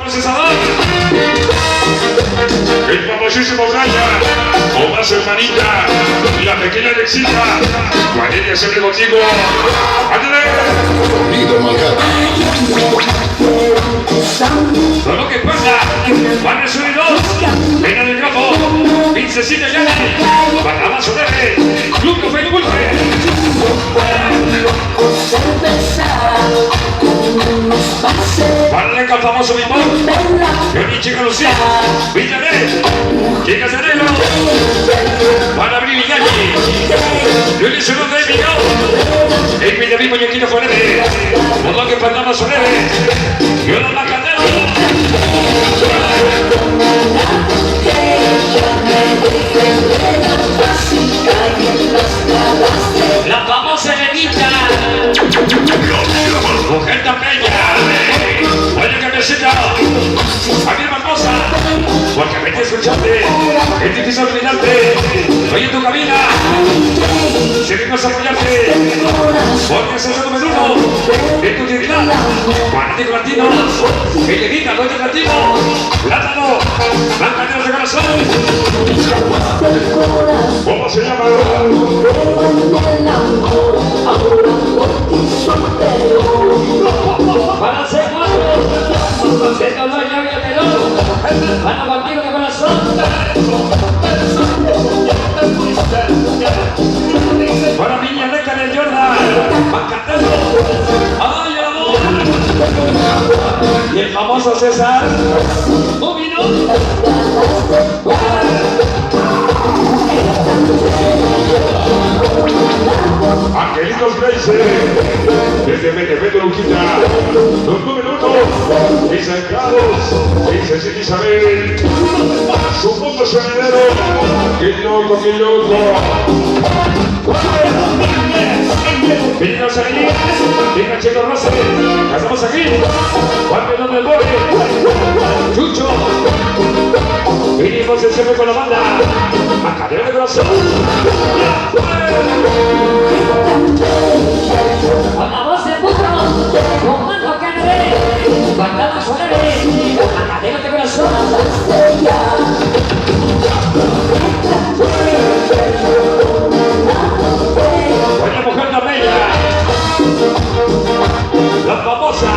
César. El famosísimo Brian, Omar su hermanita, y la pequeña Alexita. Valeria siempre contigo. ¡Ándale! Líder Malgado. Todo lo que pasa, van el sonidos, Pena del Grafo, Princesita Yani, Barrabás Solerre, Club Café y Dulce. Para el famoso Bimón, Johnny Chica Lucía, Villarreal, Chicas de Negro, para abrir Villani, Luis Segundo de Miguel, el Villaví Muñequito Forever, Modoque Panama Solerre, Yola Macatero. La famosa Nenita, mujer tan bella, buena camiseta, a mi hermosa, porque me te escuchaste, es difícil olvidarte, hoy en tu cabina, seguimos a apoyarte, porque ese es el número uno, en tu utilidad, fanático latino, Miguelita, doña latino, plátano, blancaneros de corazón, ¿cómo se llama? Para ser cuatro, se coló el novio pelón, para contigo de corazón. Para mi niña recta de Jordan, van cantando. ¡Ay, amor! Y el famoso César, un minuto. Angelitos Grace, desde MTV Luquita, los número uno, Isabel Carlos, Princesita Isabel, su mundo sonidero, qué loco, qué loco. Venimos aquí, venga Checo Rossi, estamos aquí, Juan Pedro del Boy, Chucho, vinimos siempre con la banda, Macadero de corazón. Con la voz de puto, con mando canere, bandana sonere, Macadero de corazón. Buena mujer tan bella, la famosa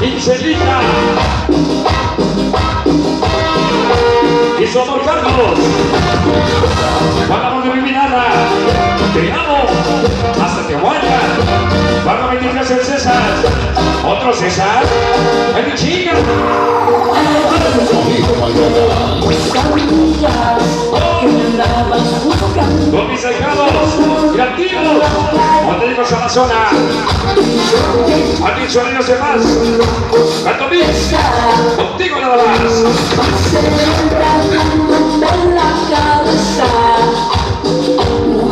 Incelita y su amor Carlos. Vamos de mi mirada, te amo hasta Tijuana. Van a venir el César, otro César, ¡ay, mi chica! Con mis ahijados, creativos, Rodrigo Salazona, a mis sonidos de más, Canto Mix, contigo nada más.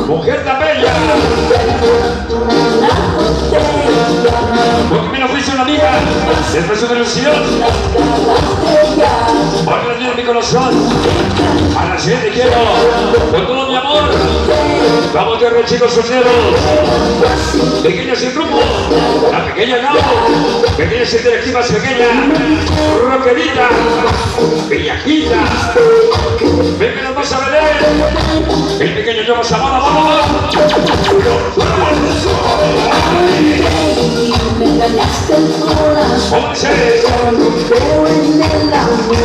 Mujer tan bella, porque me lo fuiste una amiga, después de una ilusión, ahora la lleno mi corazón, a la siguiente quiero, con todo mi amor, vamos de re chicos solteros, pequeños sin rumbo, la pequeña Gabo, pequeña interactiva más pequeña, rockerita, viejita, ven que nos vas a ver, el pequeño yo vas a amar, vamos. Me engañaste el corazón, pero en el amor